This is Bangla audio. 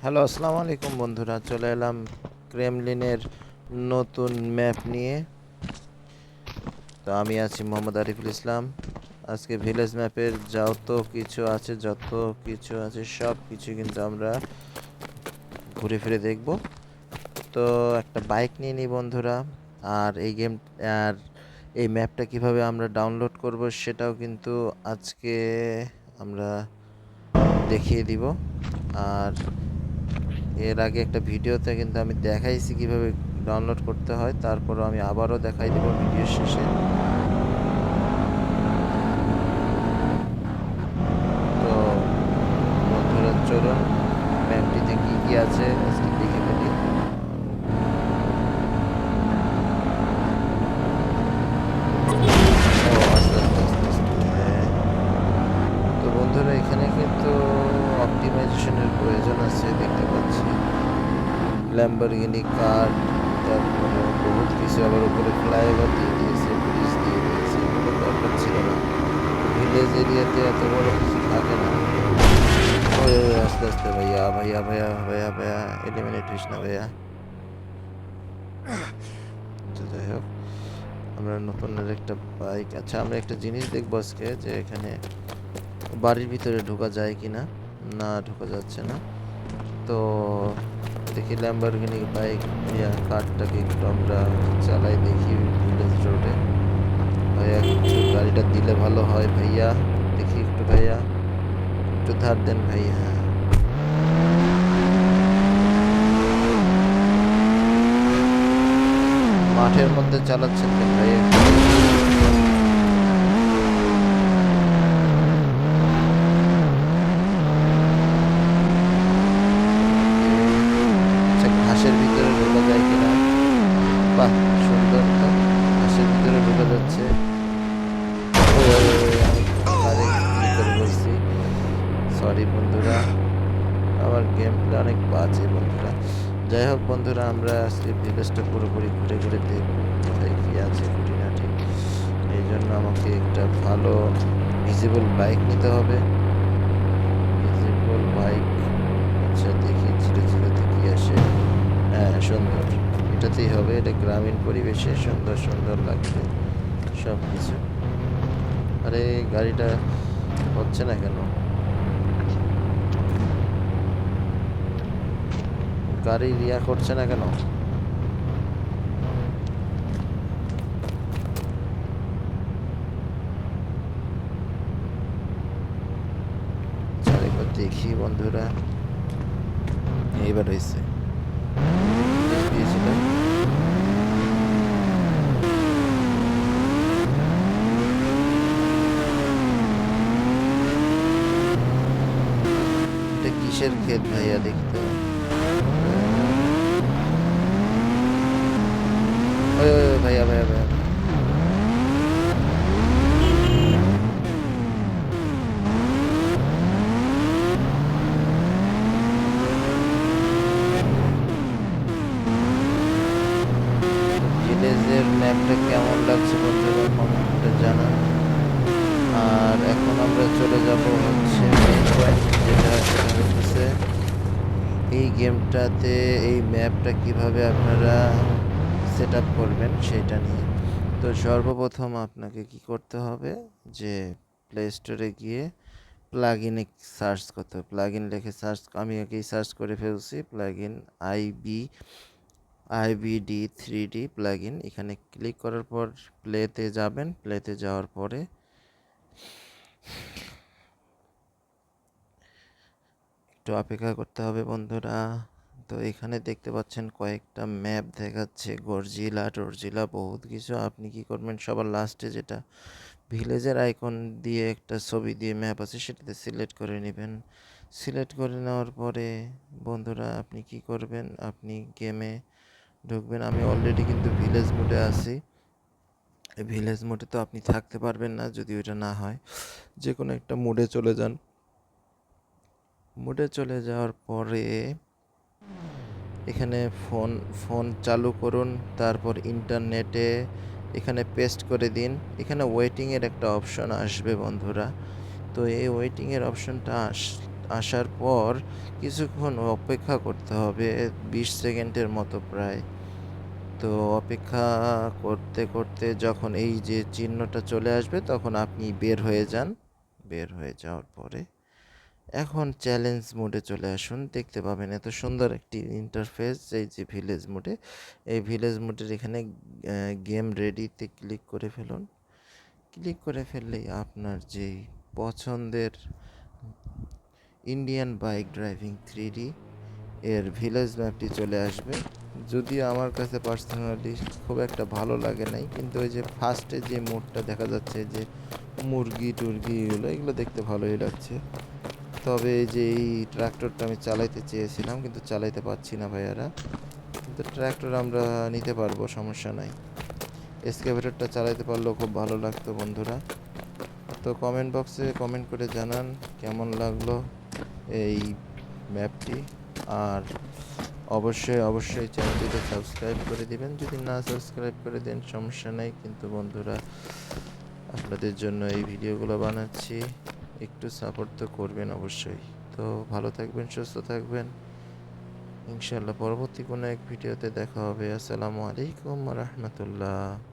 হ্যালো, আসসালামু আলাইকুম বন্ধুরা। চলে এলাম ক্রেমলিনের নতুন ম্যাপ নিয়ে। তো আমি আছি মোহাম্মদ আরিফুল ইসলাম। আজকে ভিলেজ ম্যাপের যত কিছু আছে সব কিছু কিন্তু আমরা ঘুরে ফিরে দেখব। তো একটা বাইক নিয়ে নিই বন্ধুরা। আর আর এই ম্যাপটা কিভাবে আমরা ডাউনলোড করব সেটাও কিন্তু আজকে আমরা দেখিয়ে দিব। আর এর আগে একটা ভিডিওতে কিন্তু আমি দেখাইছি কিভাবে ডাউনলোড করতে হয়, তারপরও আমি আবারও দেখাই দেব ভিডিও শেষে। তো বন্ধুরা চলুন ম্যাপটিতে কি কি আছে আজকে দেখে ফেলি। ও আস্তে আস্তে আস্তে আস্তে, হ্যাঁ। তো বন্ধুরা এখানে কিন্তু অপটিমাইজেশনের প্রয়োজন আছে, দেখতে পাচ্ছি ল্যাম্বরগিনি কার, তারপরে বহুত কিছু, আবার উপরে ফ্লাইওভার দিয়ে দিয়েছে, ব্রিজ দিয়ে দিয়েছে। এগুলো দরকার ছিল না, ভিলেজ এরিয়াতে এত বড় কিছু থাকে না। ওই ওই আস্তে আস্তে, ভাইয়া ভাইয়া ভাইয়া ভাইয়া ভাইয়া এলিমিনেট হইস না ভাইয়া। তো যাই হোক, আমরা নতুন একটা বাইক, আচ্ছা আমরা একটা জিনিস দেখবো আজকে, যে এখানে বাড়ির ভিতরে ঢোকা যায় কি না। না, ঢোকা যাচ্ছে না। তো দেখি ল্যাম্বরগিনি বাইক কারটাকে একটু আমরা চালাই দেখি ভিলেজ রোডে। ভাইয়া একটু গাড়িটা দিলে ভালো হয় ভাইয়া, দেখি একটু ভাইয়া, একটু ধার দেন ভাইয়া। মাঠের মধ্যে চালাচ্ছেন কেন ভাইয়া? আচ্ছা, ঘাসের ভিতরে ঢোকা যায় কিনা? বাহ, সুন্দর তো, ঘাসের ভিতরে ঢোকা যাচ্ছে। ওই ওই ওই ওই, আমি কারে কি করে বলছি, সরি বন্ধুরা, আমার গেম প্লে অনেক বাজে বন্ধুরা। যাই হোক বন্ধুরা, আমরা আজকে ভিলেজটা পুরোপুরি ঘুরে ঘুরে দেখব কোথায় কি আছে খুঁটিনাটি। এই জন্য আমাকে একটা ভালো ভিজিবল বাইক নিতে হবে। ভিজিবল বাইক, আচ্ছা দেখি ধীরে ধীরে কি আসে। হ্যাঁ, সুন্দর, এটাতেই হবে। এটা গ্রামীণ পরিবেশে সুন্দর সুন্দর লাগবে সব কিছু। আরে গাড়িটা হচ্ছে না কেন? গাড়ি রিয়া করছে না কেন? আচ্ছা একবার দেখি বন্ধুরা, এইবার হয়েছে। দিয়েছিলাম, এটা কিসের ক্ষেত ভাইয়া দেখতে? ওই ওই ওই, ভাইয়া ভাইয়া ভাইয়া, ভিলেজের ম্যাপটা কেমন লাগছে বন্ধুরা কমেন্টে জানান। আর এখন আমরা চলে যাব হচ্ছে মেইন পয়েন্ট, যেটা সেটা হচ্ছে এই গেমটাতে এই ম্যাপটা কিভাবে আপনারা সেট আপ করবেন সেটা নিয়ে। তো সর্বপ্রথম আপনাকে কি করতে হবে, যে প্লে স্টোরে গিয়ে প্লাগ ইনে সার্চ করতে হবে। প্লাগ ইন লিখে সার্চ, আমি আগেই সার্চ করে ফেলছি plug in IBD3D plug in. এখানে ক্লিক করার পর প্লেতে যাবেন। প্লেতে যাওয়ার পরে একটু অপেক্ষা করতে হবে বন্ধুরা। তো এখানে দেখতে পাচ্ছেন কয়েকটা ম্যাপ দেখাচ্ছে, গরজিলা টরজিলা বহুত কিছু। আপনি কি করবেন, সবার লাস্টে যেটা ভিলেজের আইকন দিয়ে একটা ছবি দিয়ে ম্যাপ আছে, সেটাতে সিলেক্ট করে নেবেন। সিলেক্ট করে নেওয়ার পরে বন্ধুরা আপনি কি করবেন, আপনি গেমে ঢুকবেন। আমি অলরেডি কিন্তু ভিলেজ মোডে আছি। এই ভিলেজ মোডে তো আপনি থাকতে পারবেন না যদি ওইটা না হয়। যে কোনো একটা মোডে চলে যান। মোডে চলে যাওয়ার পরে এখানে ফোন ফোন চালু করুন, তারপর ইন্টারনেটে এখানে পেস্ট করে দিন। এখানে ওয়েটিংয়ের একটা অপশন আসবে বন্ধুরা। তো এই ওয়েটিংয়ের অপশনটা আসার পর কিছুক্ষণ অপেক্ষা করতে হবে, 20 সেকেন্ডের মতো প্রায়। তো অপেক্ষা করতে করতে যখন এই যে চিহ্নটা চলে আসবে তখন আপনি বের হয়ে যান। বের হয়ে যাওয়ার পরে এখন চ্যালেঞ্জ মোডে চলে আসুন। দেখতে পাবেন এত সুন্দর একটি ইন্টারফেস, এই যে ভিলেজ মোডে, এই ভিলেজ মোডের এখানে গেম রেডিতে ক্লিক করে ফেলুন। ক্লিক করে ফেললেই আপনার যেই পছন্দের ইন্ডিয়ান বাইক ড্রাইভিং 3D এর ভিলেজ ম্যাপটি চলে আসবে। যদিও আমার কাছে পার্সোনালি খুব একটা ভালো লাগে নাই, কিন্তু ওই যে ফার্স্টে যে মোডটা দেখা যাচ্ছে, যে মুরগি টুরগি এগুলো দেখতে ভালোই লাগছে। তবে এই যে এই ট্রাক্টরটা আমি চালাইতে চেয়েছিলাম কিন্তু চালাইতে পারছি না ভাইয়ারা, কিন্তু ট্রাক্টর আমরা নিতে পারবো, সমস্যা নাই। এক্সকাভেটরটা চালাইতে পারলেও খুব ভালো লাগতো বন্ধুরা। তো কমেন্ট বক্সে কমেন্ট করে জানান কেমন লাগলো এই ম্যাপটি। আর অবশ্যই অবশ্যই চ্যানেলটিতে সাবস্ক্রাইব করে দিবেন, যদি না সাবস্ক্রাইব করে দেন সমস্যা নেই, কিন্তু বন্ধুরা আপনাদের জন্য এই ভিডিওগুলো বানাচ্ছি, একটু সাপোর্ট তো করবেন অবশ্যই। তো ভালো থাকবেন, সুস্থ থাকবেন, ইনশাল্লাহ পরবর্তী কোনো এক ভিডিওতে দেখা হবে। আসসালামু আলাইকুম রহমতুল্লাহ।